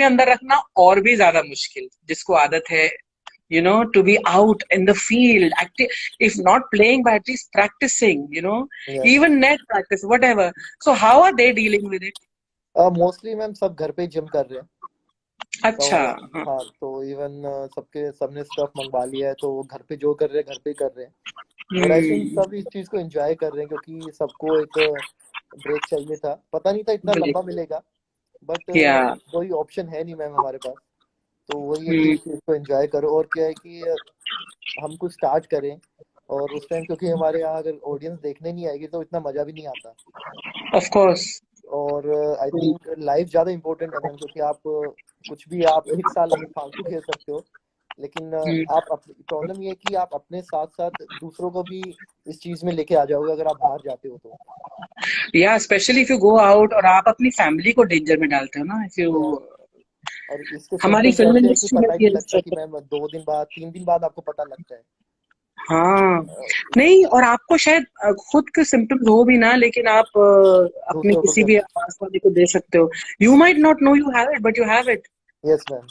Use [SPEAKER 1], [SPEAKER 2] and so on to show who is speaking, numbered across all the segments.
[SPEAKER 1] अंदर रखना और भी ज्यादा मुश्किल, जिसको आदत है to be out in the field, active, if not playing, but at least practicing,
[SPEAKER 2] Yes.
[SPEAKER 1] even net practice, whatever. So how are they dealing with it?
[SPEAKER 2] Mostly ma'am सब घर पे जिम कर रहे हैं। तो
[SPEAKER 1] अच्छा। हाँ।
[SPEAKER 2] हाँ, तो इवन सबने स्टफ मंगवा लिया है, तो वो घर पे जो कर रहे हैं घर पे ही कर रहे हैं। और आई थिंक सब इस चीज को एंजॉय कर रहे हैं, क्योंकि सबको एक ब्रेक चाहिए था। पता नहीं था इतना लंबा मिलेगा, बट
[SPEAKER 1] या
[SPEAKER 2] कोई ऑप्शन है नहीं मैम हमारे पास। तो वही है कि इस चीज को एंजॉय करो। और क्या है कि हम कुछ स्टार्ट करें, और उस टाइम क्योंकि हमारे यहाँ अगर ऑडियंस देखने नहीं आएगी तो इतना मजा भी नहीं आता।
[SPEAKER 1] Of course.
[SPEAKER 2] और आई थिंक लाइफ ज्यादा इम्पोर्टेंट है मैम, क्योंकि आप कुछ भी आप एक साल फालतू खेल सकते हो, लेकिन आप प्रॉब्लम ये है कि आप अपने साथ साथ दूसरों को भी इस चीज में लेके आ जाओगे अगर आप बाहर जाते हो तो।
[SPEAKER 1] या specially if you go out और आप अपनी फैमिली को डेंजर में डालते हो ना, इफ यू।
[SPEAKER 2] और इसके
[SPEAKER 1] हमारी
[SPEAKER 2] सिम्टम्स
[SPEAKER 1] फिल्म
[SPEAKER 2] ऐसे है कि
[SPEAKER 1] इंडस्ट्री में
[SPEAKER 2] पता ही
[SPEAKER 1] भी
[SPEAKER 2] नहीं
[SPEAKER 1] ये
[SPEAKER 2] लगता कि
[SPEAKER 1] struggle-
[SPEAKER 2] मैम 2 दिन बाद 3 दिन बाद आपको पता लगता है।
[SPEAKER 1] हाँ। नहीं, और आपको शायद खुद के सिम्टम्स हो भी ना, लेकिन आप अपने
[SPEAKER 2] दूसरों को
[SPEAKER 1] किसी
[SPEAKER 2] कर।
[SPEAKER 1] भी आस वाले को दे सकते हो। You might not know you have it, but you have it.
[SPEAKER 2] Yes ma'am.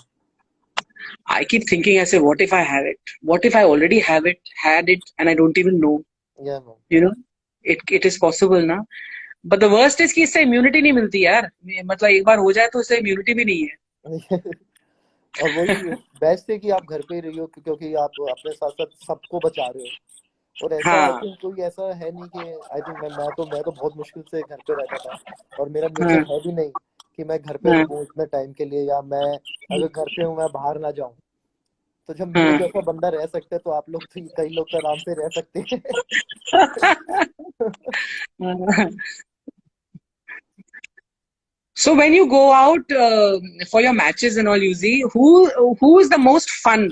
[SPEAKER 1] I keep thinking, I say, what if I have it? What if I already have it, had it, and I don't even know?
[SPEAKER 2] या ma'am.
[SPEAKER 1] You know, it is possible ना. But the worst is कि इससे immunity नहीं मिलती यार। मतलब एक बार हो जाए तो इससे immunity भी नहीं है।
[SPEAKER 2] और वही बेस्ट है कि आप घर पे ही रहिए, क्योंकि आप अपने साथ साथ सबको बचा रहे हो। और ऐसा आई
[SPEAKER 1] हाँ।
[SPEAKER 2] थिंक कोई ऐसा है नहीं कि आई थिंक मैं तो बहुत मुश्किल से घर पे रहता था, और मेरा
[SPEAKER 1] हाँ।
[SPEAKER 2] नेचर है भी नहीं कि मैं घर पे
[SPEAKER 1] हाँ।
[SPEAKER 2] रुकूं इतने टाइम के लिए, या मैं अगर घर पे हूँ मैं बाहर ना जाऊं। तो जब मेरे
[SPEAKER 1] हाँ।
[SPEAKER 2] जैसा बंदा रह सकता है, तो आप लोग तो कई लोग तो आराम से रह सकते हैं।
[SPEAKER 1] So when you go out for your matches and all, Yuzi, who is the most fun?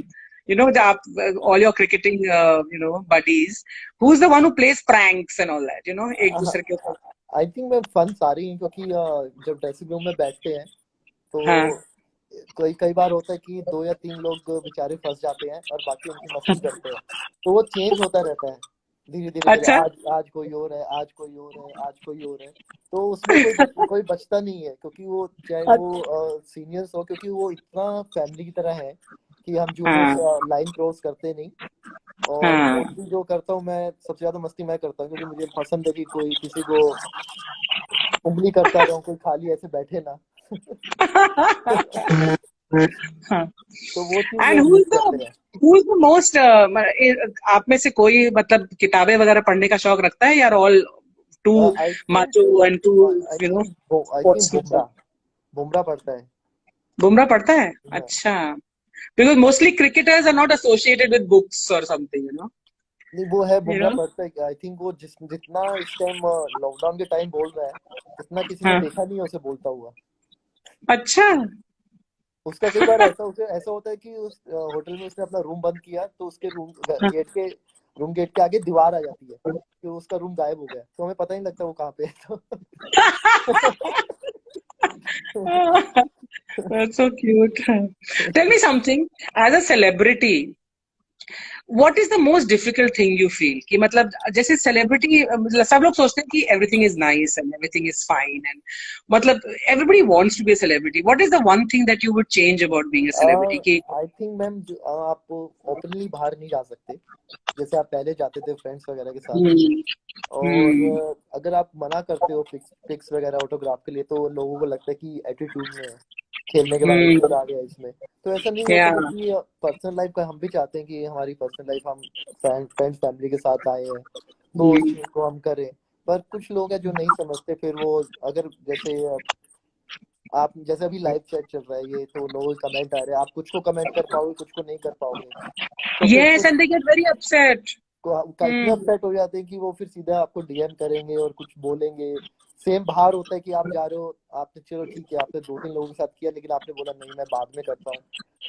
[SPEAKER 1] All your cricketing, buddies. Who's the one who plays pranks and all that? एक दूसरे के ऊपर।
[SPEAKER 2] आई थिंक मैं fun सारे ही, क्योंकि जब dressing room में बैठते हैं तो
[SPEAKER 1] हाँ।
[SPEAKER 2] कई कई बार होता है कि 2 या 3 लोग बेचारे फंस जाते हैं और बाकी उनकी मस्ती करते हैं। तो वो चेंज होता रहता है धीरे धीरे धीरे,
[SPEAKER 1] अच्छा।
[SPEAKER 2] आज आज कोई और है, आज कोई और है, आज कोई और है। तो उसमें कोई बचता नहीं है, क्योंकि वो चाहे वो सीनियर्स हो, क्योंकि वो इतना फैमिली की तरह है कि हम जूनियर्स
[SPEAKER 1] हाँ।
[SPEAKER 2] लाइन क्रॉस करते नहीं। और
[SPEAKER 1] हाँ।
[SPEAKER 2] मोस्टली जो करता हूँ मैं, सबसे ज्यादा मस्ती मैं करता हूँ, क्योंकि मुझे पसंद है कि कोई किसी को उंगली करता रहूं, कोई खाली ऐसे बैठे ना।
[SPEAKER 1] हाँ।
[SPEAKER 2] तो वो चीज
[SPEAKER 1] एंड
[SPEAKER 2] मिस करते हैं।
[SPEAKER 1] who is the most आप में से कोई मतलब किताबें वगैरह पढ़ने का शौक रखता है, यार all too
[SPEAKER 2] I think
[SPEAKER 1] macho and too
[SPEAKER 2] I
[SPEAKER 1] you know
[SPEAKER 2] think I think
[SPEAKER 1] sports people?
[SPEAKER 2] Bumrah Bumrah पढ़ता है।
[SPEAKER 1] बुमराह पढ़ता है?
[SPEAKER 2] हाँ।
[SPEAKER 1] अच्छा। Because mostly cricketers are not associated with books और समथिंग,
[SPEAKER 2] नहीं, वो है
[SPEAKER 1] यू
[SPEAKER 2] बुमराह
[SPEAKER 1] नो
[SPEAKER 2] पढ़ता है। आई थिंक वो जितना इस टाइम लॉकडाउन के टाइम बोल रहा है, इतना किसी ने
[SPEAKER 1] हाँ।
[SPEAKER 2] देखा नहीं है उसे बोलता हुआ।
[SPEAKER 1] अच्छा।
[SPEAKER 2] उसका कई बार ऐसा होता है कि उस होटल में उसने अपना रूम बंद किया, तो उसके रूम गेट के आगे दीवार आ जाती है कि उसका रूम गायब हो गया, तो हमें पता ही नहीं लगता वो कहाँ पे है।
[SPEAKER 1] That's so cute. Tell me something. As a celebrity, what is the most difficult thing you feel? कि मतलब जैसे celebrity, सब लोग सोचते हैं कि everything is nice and everything is fine and मतलब everybody wants to be a celebrity. What is the one thing that you would change about being a celebrity? कि
[SPEAKER 2] आई थिंक मैम आप openly बाहर नहीं जा सकते जैसे आप पहले जाते थे फ्रेंड्स वगैरह के साथ।
[SPEAKER 1] हम्म।
[SPEAKER 2] और
[SPEAKER 1] हम्म।
[SPEAKER 2] अगर आप मना करते हो पिक्स वगैरह ऑटोग्राफ के लिए, तो लोगों को लगता है कि एटीट्यूड में है, खेलने के बाद एटीट्यूड आ गया इसमें। तो ऐसा नहीं होता,
[SPEAKER 1] Yeah.
[SPEAKER 2] क्योंकि पर्सनल लाइफ का हम भी चाहते हैं कि हमारी पर्सनल लाइफ हम फ्रेंड्स फैमिली के साथ आए हैं, तो उस चीज को हम करें। पर कुछ लोग हैं जो नहीं समझते, फिर वो अगर जैसे आप जैसे अभी लाइव चैट चल रहा है ये, तो लोगों के कमेंट आ रहे हैं, आप कुछ को कमेंट कर पाओगे, कुछ को नहीं कर पाओगे। तो फिर
[SPEAKER 1] Yes,
[SPEAKER 2] कुछ
[SPEAKER 1] and they get very upset.
[SPEAKER 2] को इतने अपसेट हो जाते हैं कि वो फिर सीधा आपको डीएम करेंगे और कुछ बोलेंगे। सेम बाहर होता है कि आप जा रहे हो, आपने चलो ठीक है आपने 2-3 लोगों के साथ किया, लेकिन आपने बोला नहीं मैं बाद में करता हूँ,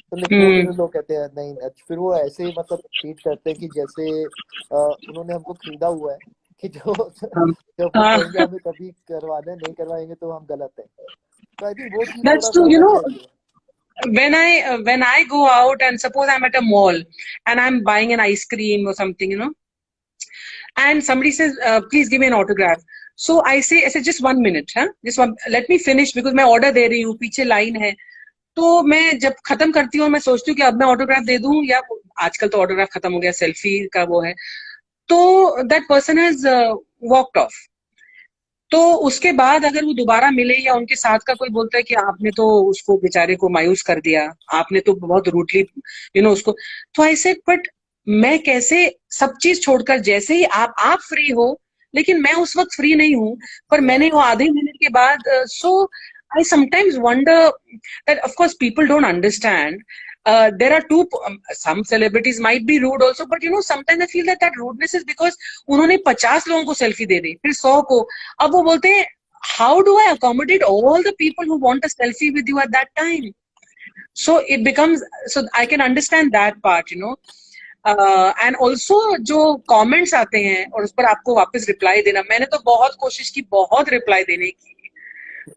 [SPEAKER 2] तो लेकिन वो फिर लोग कहते हैं नहीं। फिर वो ऐसे मतलब ट्रीट करते हैं कि जैसे उन्होंने हमको खरीदा हुआ है, कि जो जब वो
[SPEAKER 1] हाँ,
[SPEAKER 2] कहेंगे हमें कभी करवाना है, नहीं करवाएंगे तो हम गलत है। तो आई थिंक वो चीज
[SPEAKER 1] that's
[SPEAKER 2] थोड़ा सा
[SPEAKER 1] true.
[SPEAKER 2] होना चाहिए।
[SPEAKER 1] When I go out and suppose I'm at a mall and I'm buying an ice cream or something, and somebody says, please give me an autograph. So I say just 1 minute, huh? Just one, let me finish because मैं order दे रही हूँ, पीछे line है. तो मैं जब खत्म करती हूँ और मैं सोचती हूँ कि अब मैं ऑटोग्राफ दे दूं, या आजकल तो ऑटोग्राफ खत्म हो गया, सेल्फी का वो है, तो that person has walked off. तो उसके बाद अगर वो दोबारा मिले या उनके साथ का कोई बोलता है कि आपने तो उसको बेचारे को मायूस कर दिया, आपने तो बहुत रूडली उसको, तो आई सेड बट मैं कैसे सब चीज छोड़कर, जैसे ही आप फ्री हो, लेकिन मैं उस वक्त फ्री नहीं हूं, पर
[SPEAKER 2] या
[SPEAKER 1] मैंने वो आधे मिनट के बाद, so I sometimes wonder that of course people don't understand. There are two, some celebrities might be rude also, but sometimes I feel that rudeness is because उन्होंने 50 लोगों को सेल्फी दे दी, फिर 100 को, अब वो बोलते हैं how do I accommodate all the people who want a selfie with you at that time. So it becomes, so I can understand that part. And also जो कमेंट्स आते हैं और उस पर आपको वापस रिप्लाई देना, मैंने तो बहुत कोशिश की, बहुत रिप्लाई देने की,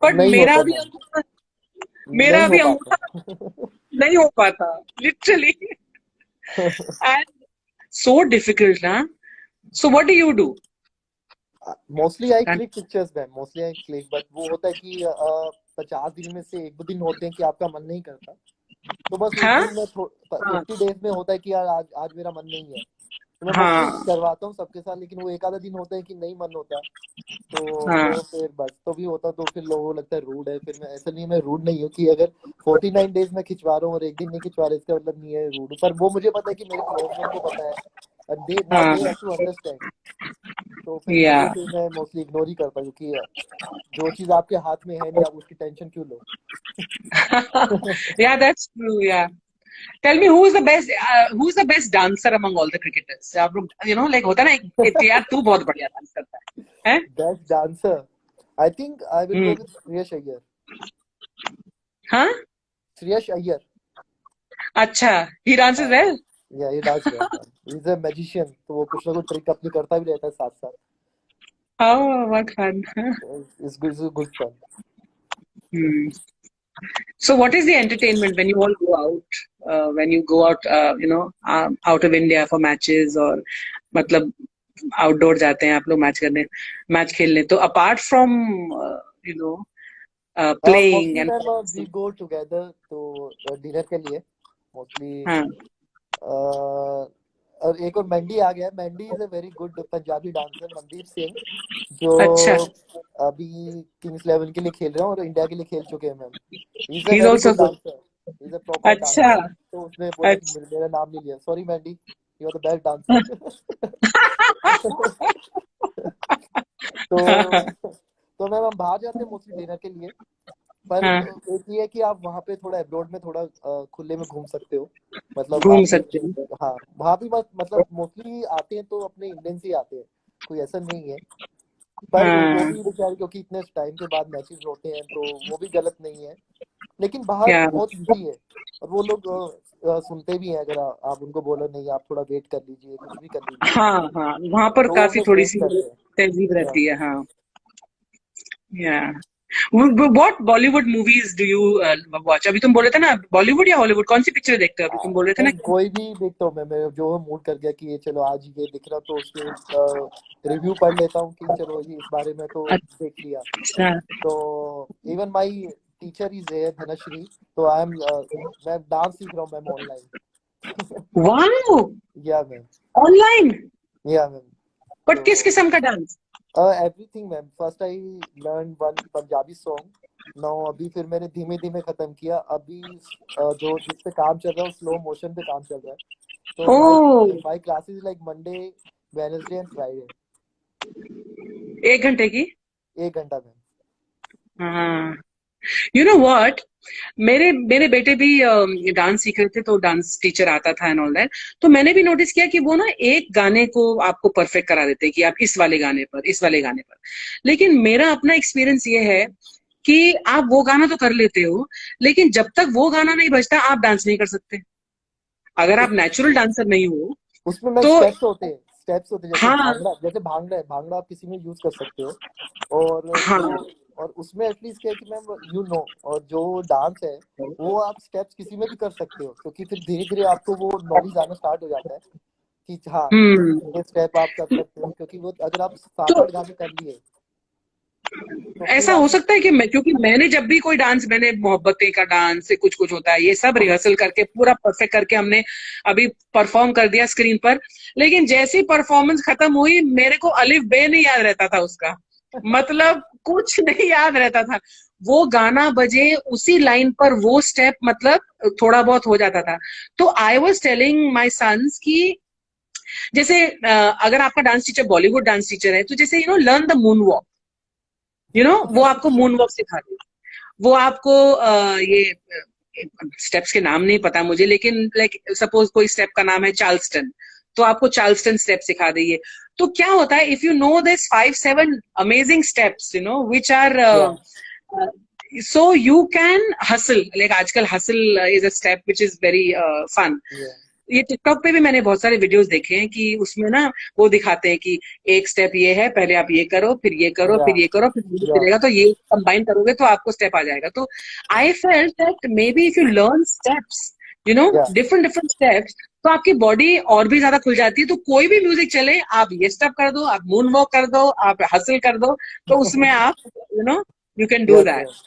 [SPEAKER 1] बट
[SPEAKER 2] नहीं
[SPEAKER 1] मेरा
[SPEAKER 2] होता
[SPEAKER 1] भी
[SPEAKER 2] मैम,
[SPEAKER 1] अंगूठा,
[SPEAKER 2] नहीं
[SPEAKER 1] मेरा
[SPEAKER 2] हो
[SPEAKER 1] भी
[SPEAKER 2] पाता.
[SPEAKER 1] अंगूठा नहीं हो पाता, लिटरली. एंड सो डिफिकल्ट ना. So what do you do?
[SPEAKER 2] Mostly I click pictures ma'am, mostly I click, but वो होता है कि 50 दिन में से 1-2 दिन होते हैं कि आपका मन नहीं करता, तो बस उस
[SPEAKER 1] हाँ
[SPEAKER 2] दिन मैं
[SPEAKER 1] हाँ
[SPEAKER 2] 50 डेज में होता है कि यार आज आज मेरा मन नहीं है, तो मैं मोस्टली
[SPEAKER 1] हाँ
[SPEAKER 2] करवाता हूँ सबके साथ, लेकिन वो एक आधा दिन होता है कि नहीं मन होता,
[SPEAKER 1] हाँ
[SPEAKER 2] तो फिर बस तो भी होता, तो फिर लोगों को लगता है रूड है. फिर मैं ऐसा नहीं, मैं रूड नहीं हूँ कि अगर 49 डेज में खिंचवा रहा हूँ और एक दिन नहीं खिंचवा रहा, इसका मतलब नहीं है रूड, पर वो मुझे पता है कि मेरे क्लोज वन को पता है, and they now
[SPEAKER 1] हाँ
[SPEAKER 2] they have to understand. तो फिर
[SPEAKER 1] या
[SPEAKER 2] इसलिए फिर मैं मोस्टली इग्नोर ही करता हूँ, क्योंकि जो चीज आपके हाथ में है नहीं, आप उसकी टेंशन क्यों लो.
[SPEAKER 1] yeah, that's true. Yeah. Tell me, who's the best dancer among all the cricketers? आप लोग, like होता है ना, यार तू बहुत बढ़िया डांस करता है, हैं?
[SPEAKER 2] Best dancer, I think I will go
[SPEAKER 1] hmm.
[SPEAKER 2] With Shreyas Iyer.
[SPEAKER 1] हाँ.
[SPEAKER 2] श्रेयस अय्यर.
[SPEAKER 1] अच्छा, he dances
[SPEAKER 2] हाँ,
[SPEAKER 1] well.
[SPEAKER 2] या ये dance well ma'am, he is a magician, तो वो कुछ ना कुछ ट्रिक अपनी करता भी रहता है साथ साथ.
[SPEAKER 1] Oh, what fun.
[SPEAKER 2] Is good fun.
[SPEAKER 1] Hmm. So, what is the entertainment when you all go out? When you go out, out of India for matches, or मतलब आउटडोर जाते हैं आप लोग मैच करने, मैच खेलने, तो apart from you know playing
[SPEAKER 2] mostly
[SPEAKER 1] and,
[SPEAKER 2] ma'am we go together तो dinner के लिए मोस्टली.
[SPEAKER 1] हाँ.
[SPEAKER 2] और एक और मेंडी आ गया. Mendy is a very good Punjabi dancer, Mandeep Singh, जो
[SPEAKER 1] अच्छा.
[SPEAKER 2] अभी किंग्स 11 के लिए खेल रहे हैं और इंडिया के लिए खेल चुके हैं ma'am. He is a
[SPEAKER 1] he is
[SPEAKER 2] very
[SPEAKER 1] also
[SPEAKER 2] good
[SPEAKER 1] good.
[SPEAKER 2] Dancer, he is a proper
[SPEAKER 1] अच्छा.
[SPEAKER 2] डांसर, तो उसने बोला कि
[SPEAKER 1] अच्छा.
[SPEAKER 2] मेरा नाम नहीं लिया, sorry Mandy, you are the best dancer. तो तो मैम हम बाहर जाते हैं मोस्टली डिनर के लिए, पर
[SPEAKER 1] हाँ,
[SPEAKER 2] एक ये है कि आप वहाँ पे थोड़ा अब्रॉड में थोड़ा खुले में घूम सकते हो, मतलब
[SPEAKER 1] घूम
[SPEAKER 2] आपके.
[SPEAKER 1] सकते हैं.
[SPEAKER 2] हाँ, वहाँ भी मतलब मोस्टली आते हैं तो अपने इंडियंस ही आते हैं, कोई ऐसा नहीं है, पर वो
[SPEAKER 1] हाँ.
[SPEAKER 2] भी बेचारे क्योंकि इतने टाइम के बाद मैचेस होते हैं तो वो भी गलत नहीं है, लेकिन बाहर
[SPEAKER 1] क्या?
[SPEAKER 2] बहुत इजी है, और वो लोग सुनते भी हैं, अगर आप उनको बोलो नहीं आप थोड़ा वेट कर लीजिए, कुछ भी कर लीजिए,
[SPEAKER 1] हाँ हाँ, वहां पर
[SPEAKER 2] तो वो
[SPEAKER 1] काफी
[SPEAKER 2] लोग
[SPEAKER 1] थोड़ी
[SPEAKER 2] वेट
[SPEAKER 1] सी
[SPEAKER 2] करते हैं.
[SPEAKER 1] तहजीब
[SPEAKER 2] या
[SPEAKER 1] रहती है. हाँ. या. What Bollywood movies do you watch? अभी तुम बोले थे ना बॉलीवुड या हॉलीवुड, कौन सी पिक्चर देखते हो? अभी तुम बोल रहे थे ना
[SPEAKER 2] मैं कोई भी देखता हूँ, मैं जो मूड कर गया कि ये चलो आज ये दिख रहा तो उसके रिव्यू पढ़ लेता हूँ कि चलो ये इस बारे में तो देख लिया.
[SPEAKER 1] अच्छा.
[SPEAKER 2] तो इवन माई टीचर इज है धनश्री, तो आई एम मैं डांस सीख रहा हूँ मैम ऑनलाइन.
[SPEAKER 1] वाओ.
[SPEAKER 2] या मैम.
[SPEAKER 1] ऑनलाइन?
[SPEAKER 2] या मैम.
[SPEAKER 1] बट किस
[SPEAKER 2] तो
[SPEAKER 1] किस्म का dance?
[SPEAKER 2] Everything ma'am, first I learn one Punjabi song, now अभी फिर मैंने धीमे धीमे खत्म किया, अभी जो जिस पे काम चल रहा है स्लो मोशन पे काम चल रहा है, तो my
[SPEAKER 1] oh.
[SPEAKER 2] My classes like Monday, Wednesday and Friday.
[SPEAKER 1] 1 घंटे की?
[SPEAKER 2] 1 घंटा मैम.
[SPEAKER 1] हाँ. यू नो व्हाट, मेरे मेरे बेटे भी डांस सीख रहे थे, तो डांस टीचर आता था एंड ऑल दैट. तो मैंने भी नोटिस किया कि वो ना एक गाने को आपको परफेक्ट करा देते हैं कि आप इस वाले गाने पर, इस वाले गाने पर. लेकिन मेरा अपना एक्सपीरियंस ये है कि आप वो गाना तो कर लेते हो, लेकिन जब तक वो गाना नहीं बजता आप डांस नहीं कर सकते, अगर आप
[SPEAKER 2] उस
[SPEAKER 1] नेचुरल डांसर नहीं हो.
[SPEAKER 2] उसमें मैं
[SPEAKER 1] तो
[SPEAKER 2] स्टेप्स होते हैं,
[SPEAKER 1] हाँ
[SPEAKER 2] जैसे भांगड़ा है, भांगड़ा आप किसी में यूज कर सकते हो, और जो
[SPEAKER 1] हाँ
[SPEAKER 2] और उसमें एटलीस्ट क्या है कि मैम और जो डांस है वो आप स्टेप्स किसी में भी कर सकते हो, क्योंकि फिर धीरे धीरे आपको वो नॉलेज आना स्टार्ट हो जाता है कि हाँ
[SPEAKER 1] हम्म.
[SPEAKER 2] ये स्टेप आप कर सकते हो, क्योंकि वो अगर आप
[SPEAKER 1] तो
[SPEAKER 2] 7-8 गाने कर लिए तो फिर
[SPEAKER 1] ऐसा हो
[SPEAKER 2] आपने
[SPEAKER 1] सकता है कि मैं, क्योंकि मैंने जब भी कोई डांस, मैंने मोहब्बतें का डांस से कुछ कुछ होता है, ये सब रिहर्सल करके पूरा परफेक्ट करके हमने अभी परफॉर्म कर दिया स्क्रीन पर। लेकिन जैसी परफॉर्मेंस खत्म हुई, मेरे को अलिफ बे नहीं याद रहता था उसका, मतलब कुछ नहीं याद रहता था। वो गाना बजे, उसी लाइन पर वो स्टेप, मतलब थोड़ा बहुत हो जाता था। तो I was telling my sons की जैसे अगर आपका dance teacher Bollywood dance teacher है, तो जैसे लर्न द मून वॉक, वो आपको मून वॉक सिखाते, वो आपको ये स्टेप्स के नाम नहीं पता मुझे, लेकिन लाइक सपोज कोई स्टेप का नाम है चार्ल्सटन, तो आपको चार्ल्सटन स्टेप सिखा देंगे। तो क्या होता है, if you know this 5-7 amazing steps which are
[SPEAKER 2] या
[SPEAKER 1] so you can hustle, like आजकल hustle is a step which is very fun।
[SPEAKER 2] या
[SPEAKER 1] ये टिकटॉक पे भी मैंने बहुत सारे वीडियोस देखे हैं कि उसमें ना वो दिखाते हैं कि एक स्टेप ये है, पहले आप ये करो, फिर ये करो,
[SPEAKER 2] या
[SPEAKER 1] फिर ये करो, फिर म्यूजिक
[SPEAKER 2] या
[SPEAKER 1] चलेगा, तो ये कंबाइन करोगे तो आपको स्टेप आ जाएगा। तो I felt that may be if you learn steps,
[SPEAKER 2] या
[SPEAKER 1] डिफरेंट डिफरेंट स्टेप्स, तो आपकी बॉडी और भी ज्यादा खुल जाती है। तो कोई भी म्यूजिक चले, आप ये स्टेप कर दो, आप मून वॉक कर दो, आप हसल कर दो, तो उसमें आप you can do
[SPEAKER 2] yes
[SPEAKER 1] that.
[SPEAKER 2] Yes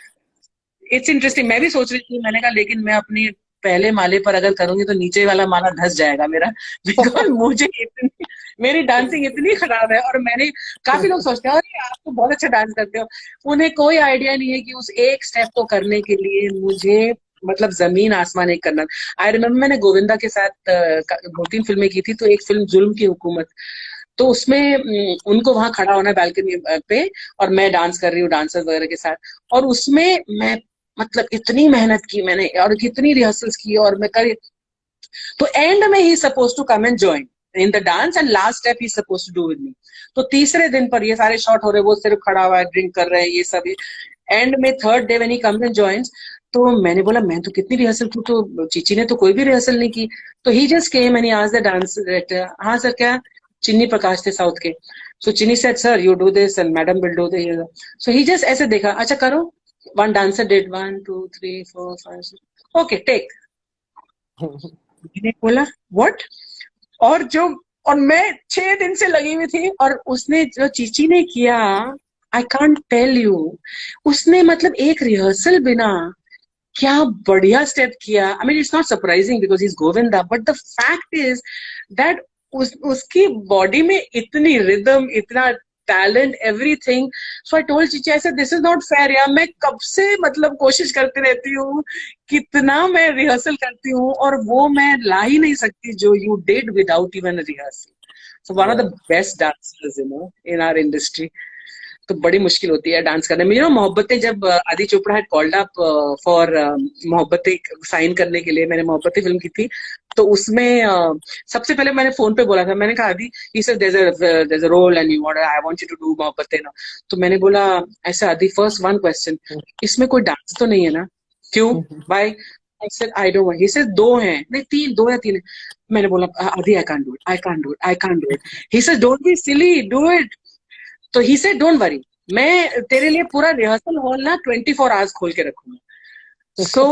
[SPEAKER 1] it's interesting. मैं भी सोच रही थी, मैंने कहा लेकिन मैं अपनी पहले माले पर अगर करूंगी तो नीचे वाला माला धस जाएगा मेरा, बिकॉज मुझे इतनी, मेरी डांसिंग इतनी खराब है। और मैंने, काफी लोग सोचते हैं अरे आप तो बहुत अच्छा डांस करते हो, उन्हें कोई आइडिया नहीं है कि उस एक स्टेप को करने के लिए मुझे, मतलब जमीन आसमान एक करना। आई रिमेम्बर मैंने गोविंदा के साथ 2-3 फिल्में की थी, तो एक फिल्म जुल्म की हुकूमत, तो उसमें उनको वहां खड़ा होना बैल्कनी पे, और मैं डांस कर रही हूँ डांसर्स वगैरह के साथ, और उसमें मैं, मतलब इतनी मेहनत की मैंने और कितनी रिहर्सल्स की, और मैं कर, तो एंड में he suppose to come and join in the dance, and last step he suppose to do with me. तो तीसरे दिन पर ये सारे शॉट हो रहे, वो सिर्फ खड़ा हुआ है, ड्रिंक कर रहे हैं, ये सब। एंड में third day when he comes and joins, तो मैंने बोला मैं तो कितनी रिहर्सल की, तो चीची ने तो कोई भी रिहर्सल नहीं की। तो he just came and he asked the dance director, हाँ सर क्या, चिन्नी प्रकाश थे साउथ के। So Chinni said sir you do this and madam will do this. So he just ऐसे देखा, अच्छा करो। One dancer did 1 2 3 4 5 okay take. मैंने बोला व्हाट, और जो, और मैं 6 दिन से लगी हुई थी, और उसने जो चीची ने किया, आई कांट टेल यू, उसने मतलब एक रिहर्सल बिना क्या बढ़िया स्टेप किया। I mean it's not surprising because is Govinda, but the fact is that उसकी बॉडी में इतनी रिदम, इतना talent, everything. So I told Chichi, I said this is not fair यार, मैं कब से मतलब कोशिश करती रहती हूँ, कितना मैं रिहर्सल करती हूँ, और वो मैं ला ही नहीं सकती जो you did without even rehearsal. So one of
[SPEAKER 2] yeah
[SPEAKER 1] the best dancers in our industry. तो बड़ी मुश्किल होती है डांस करने में। मोहब्बतें, जब Adi Chopra had called up for Mohabbatein sign करने के लिए, मैंने मोहब्बतें फिल्म की थी, तो उसमें सबसे पहले मैंने फोन पे बोला था, मैंने कहा Adi, he said there is a role and you want, I want you to do Mohabbatein ना। तो मैंने बोला ऐसा, आदि फर्स्ट वन क्वेश्चन, इसमें कोई डांस तो नहीं है ना? क्यों भाई? I said I don't want. He said दो हैं, नहीं तीन, दो या तीन है। मैंने बोला आदि I can't do it, I can't do it, I can't do it. He said don't be silly, do it. तो ही सेड डोंट वरी, मैं तेरे लिए पूरा रिहर्सल हॉल ना 24 आवर्स खोल के रखूंगा।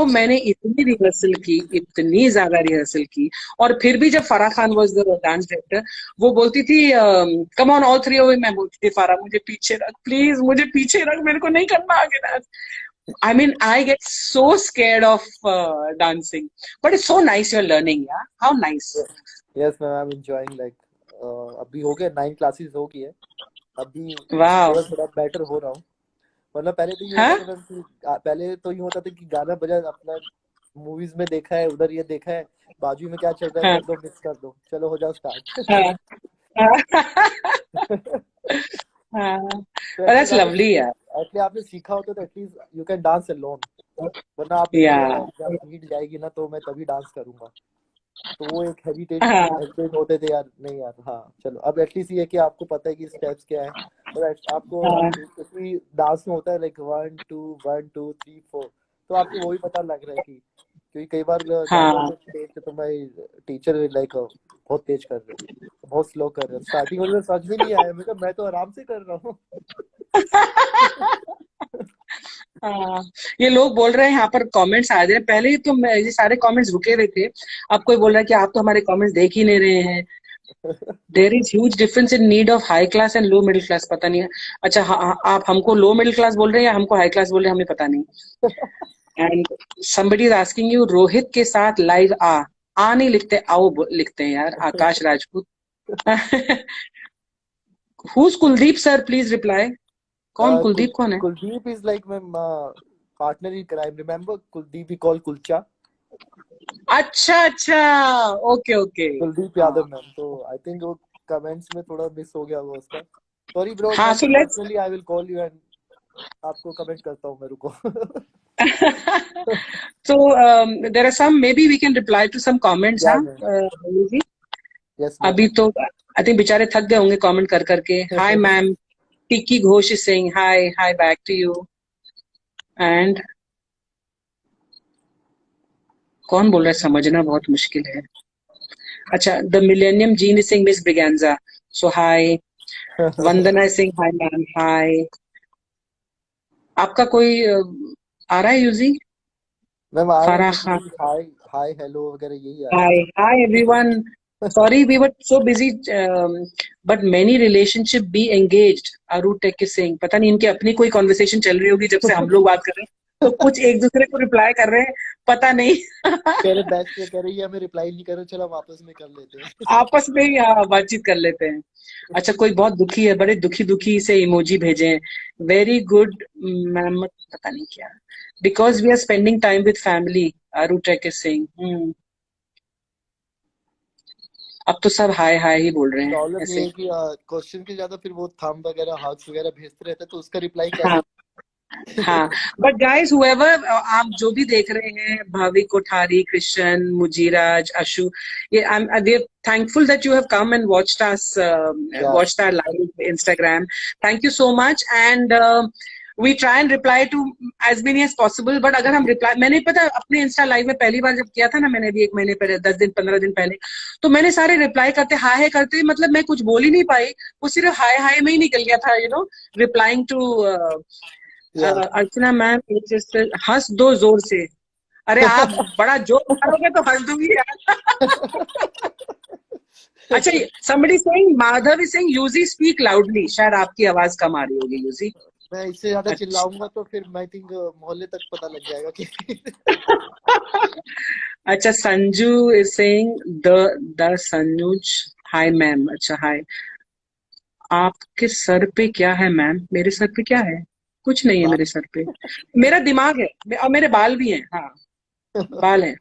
[SPEAKER 1] मैंने इतनी रिहर्सल की, इतनी ज्यादा रिहर्सल की, और फिर भी जब Farah Khan was the dance director, वो बोलती थी come on all three over, मैं बोलती थी फारा मुझे पीछे रख प्लीज, मुझे पीछे रख, मेरे को नहीं करना आगे dance. I mean I get so scared of dancing, but it's so nice, you are learning, yeah how nice.
[SPEAKER 2] Yes ma'am, I am enjoying like अभी हो गए 9 क्लासेस हो गई है, अभी
[SPEAKER 1] वाह।
[SPEAKER 2] थोड़ा थोड़ा बेटर हो रहा हूँ। मतलब पहले तो ये होता
[SPEAKER 1] हाँ
[SPEAKER 2] था मैम कि पहले तो ये होता था कि गाना बजा अपना, मूवीज में देखा है, उधर ये देखा है, बाजू में क्या चल रहा है
[SPEAKER 1] हाँ
[SPEAKER 2] कर दो, मिक्स कर दो, चलो हो जाओ स्टार्ट।
[SPEAKER 1] हाँ हाँ हाँ।
[SPEAKER 2] तो
[SPEAKER 1] दैट्स लवली यार।
[SPEAKER 2] एटलीस्ट आपने सीखा होता तो at least you can dance alone, वरना आपने
[SPEAKER 1] या
[SPEAKER 2] बोला ना जब नीड जाएगी ना तो मैं तभी डांस करूंगा, तो वो एक हेजिटेट
[SPEAKER 1] हाँ
[SPEAKER 2] हेजिटेट होते थे यार, नहीं यार हाँ चलो अब एटलीस्ट ये है कि आपको पता है कि स्टेप्स क्या है, और आपको
[SPEAKER 1] हाँ
[SPEAKER 2] उसमें डांस में होता है लाइक 1 2 1 2 3 4, तो आपको वो भी पता लग रहा है कि, क्योंकि कई बार जाता हूँ
[SPEAKER 1] हाँ
[SPEAKER 2] तो स्टेज पे तो मैं टीचर लाइक बहुत तेज कर रहे हो, बहुत स्लो कर रहे हो, स्टार्टिंग में समझ में नहीं आया, मैं तो आराम से कर रहा हूँ।
[SPEAKER 1] हाँ। ये लोग बोल रहे हैं यहाँ पर, कमेंट्स आ रहे हैं, पहले ही तो ये सारे कमेंट्स रुके हुए थे, अब कोई बोल रहा है कि आप तो हमारे कमेंट्स देख ही नहीं रहे हैं। There is huge difference in need of high class and low middle class, पता नहीं है। अच्छा आप हमको लो मिडिल क्लास बोल रहे हैं या हमको हाई क्लास बोल रहे हैं, हमें पता नहीं। And somebody is asking you, Rohit के साथ लाइव आ नहीं लिखते, लिखते हैं यार, Akash Rajput. Who's Kuldeep sir, please reply. कौन कुलदीप, कौन है?
[SPEAKER 2] Kuldeep is like my partner in crime. Remember Kuldeep we call Kulcha?
[SPEAKER 1] अच्छा अच्छा, okay okay.
[SPEAKER 2] Kuldeep Yadav ma'am. तो आई थिंक वो कमेंट्स में थोड़ा मिस हो गया वो उसका। सॉरी ब्रो,
[SPEAKER 1] हाँ,
[SPEAKER 2] next
[SPEAKER 1] so let's
[SPEAKER 2] personally I will call you and आपको कमेंट करता हूँ मैं, रुको।
[SPEAKER 1] so there are some, maybe we can reply to some comments,
[SPEAKER 2] या
[SPEAKER 1] हाँ
[SPEAKER 2] मैम,
[SPEAKER 1] जी।
[SPEAKER 2] Yes ma'am.
[SPEAKER 1] अभी तो आई थिंक बेचारे थक गए होंगे कमेंट कर करके। Hi ma'am, Tikki Ghosh is saying hi, hi back to you. And कौन बोल रहा है, समझना बहुत मुश्किल है। अच्छा, the millennium gene is saying miss Braganza, so hi. Vandana is saying hi ma'am, hi. आपका कोई आ रहा है यूजी?
[SPEAKER 2] मैम आ रहे हैं
[SPEAKER 1] फराह
[SPEAKER 2] कुछ
[SPEAKER 1] खान,
[SPEAKER 2] भी, हाय हाय हेलो वगैरह यही आ
[SPEAKER 1] hi hi everyone. Sorry, we were so busy, but many relationship be engaged. Aru Tech is saying, पता नहीं इनकी अपनी कोई कॉन्वर्सेशन चल रही होगी जब से हम लोग बात कर रहे हैं, तो कुछ एक दूसरे को रिप्लाई कर रहे हैं, पता नहीं।
[SPEAKER 2] कह रहे बैक पे, कह रही है हमें रिप्लाई नहीं करो, चलो हम आपस में कर लेते हैं।
[SPEAKER 1] आपस में ही बातचीत कर लेते हैं। अच्छा, कोई बहुत दुखी है, बड़े दुखी दुखी से इमोजी भेजे हैं। वेरी गुड मैम, पता नहीं क्या, because we are spending time with family. आरू टेक इज सेइंग, अब तो सब हाय हाय ही बोल रहे हैं
[SPEAKER 2] प्रॉब्लम ये
[SPEAKER 1] ऐसे।
[SPEAKER 2] है कि क्वेश्चन के ज्यादा फिर वो थंब वगैरह हार्ट्स वगैरह भेजते रहते हैं, तो उसका रिप्लाई
[SPEAKER 1] हाँ
[SPEAKER 2] कैसे?
[SPEAKER 1] हाँ, बट गाइज हुएवर, आप जो भी देख रहे हैं, भाविक कोठारी, कृष्ण, मुजीराज, अशु, ये I am thankful that you have come and watched us,
[SPEAKER 2] या
[SPEAKER 1] watched our live Instagram. Thank you so much, and we try and reply to as many as possible. but अगर हम reply, मैंने पता अपने इंस्टा लाइव में पहली बार जब किया था ना, मैंने भी 1 महीने पहले, 10 दिन 15 दिन पहले, तो मैंने सारे रिप्लाई करते हाय करते, मतलब मैं कुछ बोल ही नहीं पाई, वो सिर्फ हाय हाय में ही निकल गया था, रिप्लाइंग टू
[SPEAKER 2] या
[SPEAKER 1] अर्चना मैम। हंस दो जोर से। अरे आप बड़ा जोर मारोगे तो हंस दूंगी यार। अच्छा, somebody saying, Madhav is saying Yuzi speak loudly, शायद आपकी आवाज कम आ रही होगी यूजी।
[SPEAKER 2] मैं इससे ज्यादा
[SPEAKER 1] अच्छा।
[SPEAKER 2] चिल्लाऊंगा तो फिर आई थिंक मोहल्ले तक पता लग जाएगा कि
[SPEAKER 1] अच्छा, Sanju is saying the Sanuj, hi ma'am. अच्छा हाय। आपके सर पे क्या है मैम? मेरे सर पे क्या है? कुछ नहीं है मेरे सर पे, मेरा दिमाग है और मेरे बाल भी हैं, हाँ बाल हैं।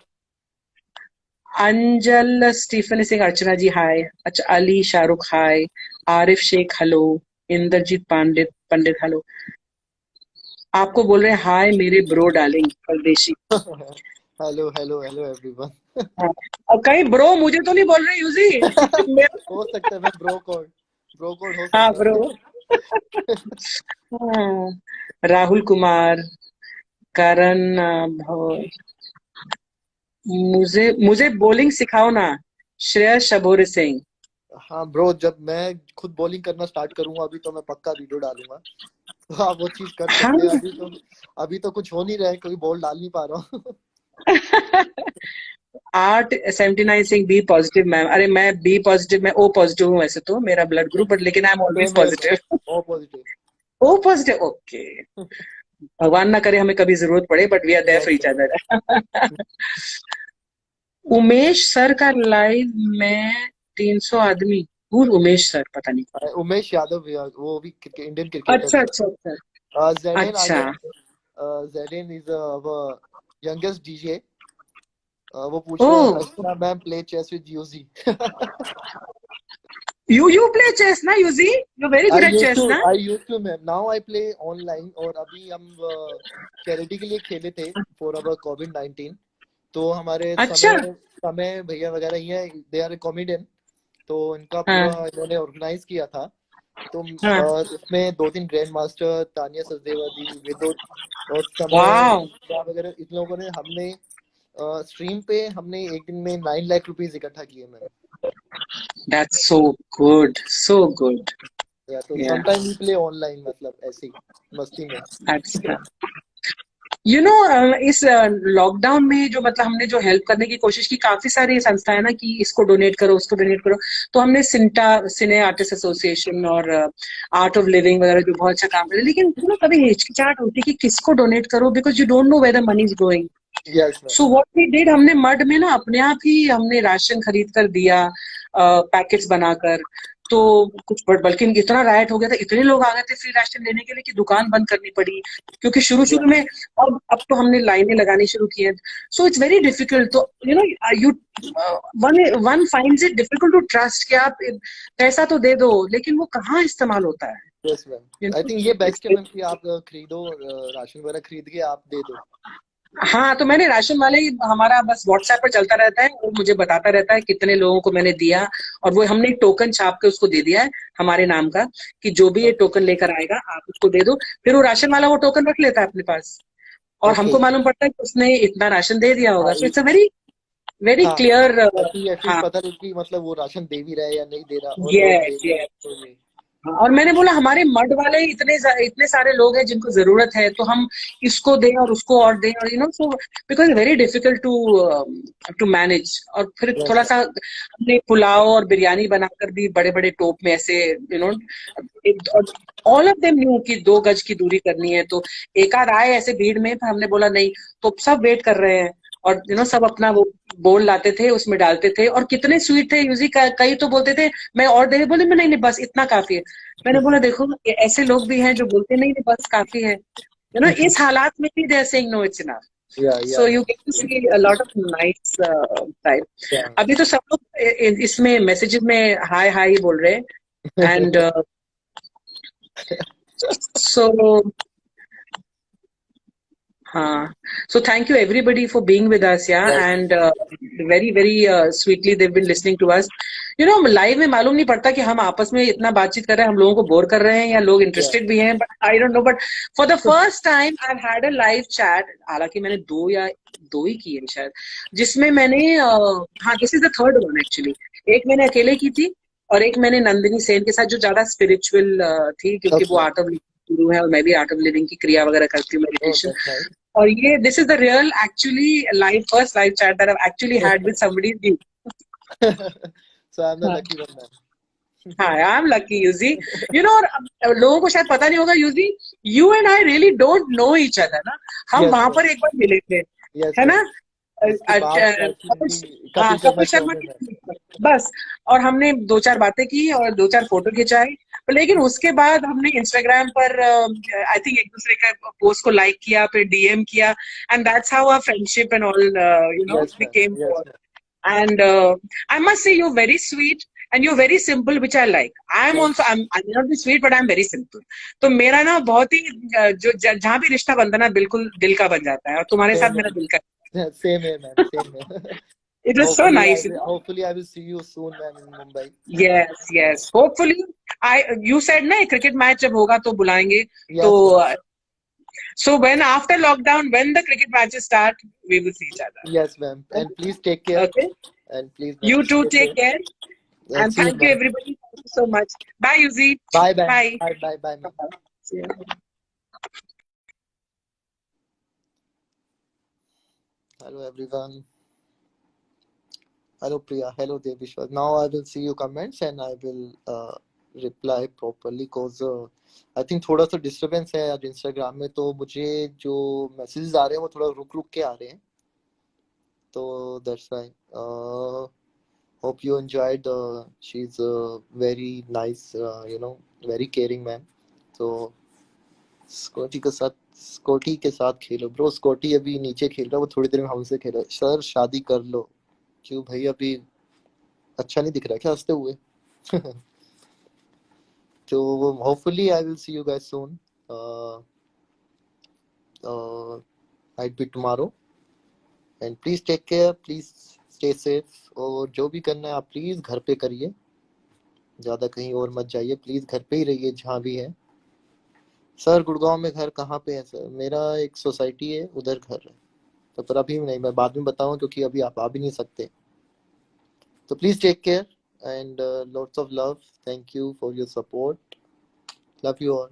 [SPEAKER 1] अंजल स्टीफन सिंह, अर्चना जी हाय। अच्छा, अली शाहरुख हाय। आरिफ शेख हेलो। इंद्रजीत पंडित हेलो। आपको बोल रहे हैं हाय मेरे ब्रो डार्लिंग परदेशी।
[SPEAKER 2] Hello hello hello everyone.
[SPEAKER 1] हाँ, और कहीं ब्रो मुझे तो नहीं बोल रहे यूजी।
[SPEAKER 2] हो सकता है मैं ब्रो कोड हो
[SPEAKER 1] हाँ
[SPEAKER 2] सकता
[SPEAKER 1] ब्रो।
[SPEAKER 2] है।
[SPEAKER 1] हाँ, राहुल कुमार, करण, मुझे मुझे बॉलिंग सिखाओ ना, श्रेयस शबोरे सिंह।
[SPEAKER 2] हाँ ब्रो, जब मैं खुद बॉलिंग करना स्टार्ट करूंगा अभी तो मैं पक्का वीडियो डालूंगा, तो आप वो चीज कर
[SPEAKER 1] हाँ।
[SPEAKER 2] सकते हैं। अभी तो कुछ हो नहीं रहा है, कोई बॉल डाल नहीं पा रहा हूँ।
[SPEAKER 1] आर्ट 79 सिंह, बी पॉजिटिव मैम। अरे मैं बी पॉजिटिव, मैं ओ पॉजिटिव हूँ वैसे तो, मेरा ब्लड ग्रुप, बट लेकिन आई एम ऑलवेज
[SPEAKER 2] सेम है ma'am,
[SPEAKER 1] positive.
[SPEAKER 2] O positive.
[SPEAKER 1] O positive, okay. भगवान ना करे हमें कभी जरूरत पड़े, but we are there for
[SPEAKER 2] yes
[SPEAKER 1] each other. Umesh sir का लाइव में 300 आदमी। उमेश सर, पता नहीं।
[SPEAKER 2] उमेश यादव भैया, वो भी इंडियन क्रिकेटर
[SPEAKER 1] अच्छा
[SPEAKER 2] है।
[SPEAKER 1] अच्छा अच्छा।
[SPEAKER 2] जेडेन आ
[SPEAKER 1] अच्छा।
[SPEAKER 2] गया। Jayden is youngest DJ. वो पूछ
[SPEAKER 1] ओ,
[SPEAKER 2] रहे हैं Archana ma'am play chess with यूजी।
[SPEAKER 1] you play chess na, Yuzi? You're very good at chess na?
[SPEAKER 2] I use to ma'am, now I play online. और अभी हम चैरिटी के लिए खेले थे फॉर अवर कोविड-19। तो हमारे
[SPEAKER 1] अच्छा।
[SPEAKER 2] समय समय भैया वगैरह ही है, दे आर ए कॉमेडियन, तो इनका
[SPEAKER 1] हाँ
[SPEAKER 2] पूरा इन्होंने ऑर्गेनाइज किया था। तो
[SPEAKER 1] हाँ।
[SPEAKER 2] उसमें 2-3 ग्रैंड मास्टर, तानिया सचदेवा जी, विदुत और समय
[SPEAKER 1] वाह,
[SPEAKER 2] वगैरह, इन लोगों ने, हमने स्ट्रीम पे हमने एक दिन में 9 लाख रुपीस इकट्ठा किए मैम।
[SPEAKER 1] that's so good, so good.
[SPEAKER 2] या तो
[SPEAKER 1] Yeah,
[SPEAKER 2] sometime we play online, मतलब ऐसे ही मस्ती में।
[SPEAKER 1] अच्छा। इस लॉकडाउन में जो मतलब हमने जो हेल्प करने की कोशिश की, काफी सारी संस्थाएं ना कि इसको डोनेट करो, उसको डोनेट करो। तो हमने सिने आर्टिस्ट एसोसिएशन और आर्ट ऑफ लिविंग वगैरह जो बहुत अच्छा काम करे, लेकिन कभी हिचकिचाहट होती कि किसको डोनेट करो, because you don't know where the money is going.
[SPEAKER 2] Yes ma'am.
[SPEAKER 1] So what we did, हमने मड में ना अपने आप ही हमने राशन खरीद कर दिया, पैकेट्स बनाकर। तो कुछ बल्कि इतना राइट हो गया था, इतने लोग आ गए थे फ्री राशन लेने के लिए कि दुकान बंद करनी पड़ी, क्योंकि शुरू शुरू में, और अब तो हमने लाइनें लगानी शुरू की हैं। So it's very difficult. तो you one one finds it difficult to trust कि आप पैसा तो दे दो, लेकिन वो कहाँ इस्तेमाल होता है।
[SPEAKER 2] यस मैम, आई थिंक ये बेस्ट है मैम कि आप खरीदो, राशन वगैरह खरीद के आप दे दो।
[SPEAKER 1] हाँ, तो मैंने राशन वाले ही, हमारा बस व्हाट्सएप पर चलता रहता है, वो मुझे बताता रहता है कितने लोगों को मैंने दिया, और वो हमने एक टोकन छाप के उसको दे दिया है हमारे नाम का, कि जो भी ये टोकन लेकर आएगा आप उसको दे दो। फिर वो राशन वाला वो टोकन रख लेता है अपने पास, और
[SPEAKER 2] ओके।
[SPEAKER 1] हमको मालूम पड़ता है कि उसने इतना राशन दे दिया होगा।
[SPEAKER 2] हाँ
[SPEAKER 1] so it's a very very
[SPEAKER 2] हाँ,
[SPEAKER 1] क्लियर।
[SPEAKER 2] एटलीस्ट
[SPEAKER 1] हाँ,
[SPEAKER 2] पता नहीं कि मतलब वो राशन दे भी रहा है या नहीं दे रहा, और लोग दे
[SPEAKER 1] यस
[SPEAKER 2] भी रहे हैं,
[SPEAKER 1] यस।
[SPEAKER 2] तो ये
[SPEAKER 1] और मैंने बोला हमारे मड वाले इतने सारे लोग हैं जिनको जरूरत है, तो हम इसको दें और उसको और दें, और so because very difficult to manage. और फिर
[SPEAKER 2] यस
[SPEAKER 1] थोड़ा सा हमने पुलाव और बिरयानी बनाकर भी बड़े बड़े टोप में ऐसे, no, all of them knew कि 2 गज की दूरी करनी है। तो एक आध आए ऐसे भीड़ में, पर हमने बोला नहीं, तो सब वेट कर रहे हैं, और सब अपना वो बोल लाते थे, उसमें डालते थे, और कितने स्वीट थे यूजी। कई तो बोलते थे मैं और दे, बोले मैं नहीं नहीं बस इतना काफी है। मैंने बोला देखो ऐसे लोग भी हैं जो बोलते नहीं नहीं बस काफी है, इस हालात में भी they are saying no it's enough.
[SPEAKER 2] Yeah
[SPEAKER 1] so you get to see a lot of nice type.
[SPEAKER 2] या
[SPEAKER 1] अभी तो सब लोग इसमें मैसेजेस में हाय हाय बोल रहे हैं, एंड सो हाँ, so thank you everybody for being with us, yeah, and very very sweetly they've been listening to us. Live में मालूम नहीं पड़ता कि हम आपस में इतना बातचीत कर रहे हैं, हम लोगों को बोर कर रहे हैं या लोग इंटरेस्टेड भी हैं, but I don't know. But for the first time I had a live chat, हालांकि मैंने दो ही की है शायद, जिसमें मैंने हाँ, this is the third one actually. एक मैंने अकेले की थी, और एक मैंने नंदिनी सेन के साथ, जो ज्यादा स्पिरिचुअल थी, क्योंकि वो
[SPEAKER 2] ओके।
[SPEAKER 1] आर्ट ऑफ लिविंग गुरु है, और मैं भी आर्ट ऑफ लिविंग की क्रिया वगैरह करती हूँ,
[SPEAKER 2] ओह
[SPEAKER 1] मेडिटेशन।
[SPEAKER 2] That's nice.
[SPEAKER 1] और ये this is the real actually live first live chat that I actually had with somebody new.
[SPEAKER 2] So I am the
[SPEAKER 1] हाँ,
[SPEAKER 2] लकी वन मैम।
[SPEAKER 1] हाँ, आई एम लकी यूजी। और लोगों को शायद पता नहीं होगा Yuzi, you and I really don't know each other ना। हम
[SPEAKER 2] यस
[SPEAKER 1] वहां
[SPEAKER 2] मैम।
[SPEAKER 1] पर एक बार मिले थे,
[SPEAKER 2] यस
[SPEAKER 1] है ना,
[SPEAKER 2] मैम। उसके बाद एक्चुअली
[SPEAKER 1] हाँ,
[SPEAKER 2] कपिल शर्मा
[SPEAKER 1] कपिल
[SPEAKER 2] शो
[SPEAKER 1] शर्मा
[SPEAKER 2] में मैं।
[SPEAKER 1] की, बस। और हमने 2 4 बातें की और 2 4 फोटो खिंचाई, लेकिन उसके बाद हमने इंस्टाग्राम पर आई थिंक एक दूसरे का पोस्ट को लाइक किया, फिर डीएम किया, and that's how our friendship and all
[SPEAKER 2] yes ma'am.
[SPEAKER 1] Became.
[SPEAKER 2] Yes ma'am.
[SPEAKER 1] And I must say you're very sweet and you're very simple, which I like.
[SPEAKER 2] Thank
[SPEAKER 1] I may not be sweet, but I'm very simple. तो मेरा ना बहुत ही जो जहाँ भी रिश्ता बनता है ना, बिल्कुल दिल का बन जाता है, और तुम्हारे साथ मेरा दिल का।
[SPEAKER 2] यू। सेम है मैम, सेम है।
[SPEAKER 1] It was so nice.
[SPEAKER 2] Hopefully I will see you soon ma'am in Mumbai.
[SPEAKER 1] Yes, yes. Hopefully, you said ना cricket match जब होगा तो बुलाएंगे। तो
[SPEAKER 2] yes ma'am.
[SPEAKER 1] so when after lockdown, when the cricket matches start, we will see each other.
[SPEAKER 2] Yes ma'am, and please take care,
[SPEAKER 1] Okay.
[SPEAKER 2] And please ma'am
[SPEAKER 1] You too.
[SPEAKER 2] Stay
[SPEAKER 1] Take
[SPEAKER 2] safe,
[SPEAKER 1] care.
[SPEAKER 2] And
[SPEAKER 1] And
[SPEAKER 2] see you
[SPEAKER 1] thank you,
[SPEAKER 2] ma'am.
[SPEAKER 1] everybody. Thank you so much. Bye, Yuzi.
[SPEAKER 2] Bye bye
[SPEAKER 1] Bye.
[SPEAKER 2] Bye bye bye ma'am.
[SPEAKER 1] Bye. See you.
[SPEAKER 2] Hello everyone. Hello Priya, hello Devishwar. Now I will see your comments and I will reply properly because I think थोड़ा सा disturbance है आज Instagram में, तो मुझे जो messages आ रहे हैं वो थोड़ा रुक रुक के आ रहे हैं, तो that's why. Hope you enjoyed. She's a very nice, very caring man. तो स्कॉटी के साथ खेलो ब्रो। स्कॉटी अभी नीचे खेल रहा है, वो थोड़ी देर में हमसे खेला। सर शादी कर लो। क्यों भाई, अभी अच्छा नहीं दिख रहा क्या हंसते हुए? तो hopefully I will see you guys soon, might be tomorrow, and please take care, please stay safe, और जो भी करना है आप प्लीज घर पे करिए, ज्यादा कहीं और मत जाइए, प्लीज घर पे ही रहिए जहाँ भी है। सर गुड़गांव में घर कहाँ पे है सर? मेरा एक सोसाइटी है उधर घर है, तो पर अभी नहीं, मैं बाद में बताऊँ क्योंकि अभी आप आ भी नहीं सकते। So please take care and lots of love. Thank you for your support. Love you all.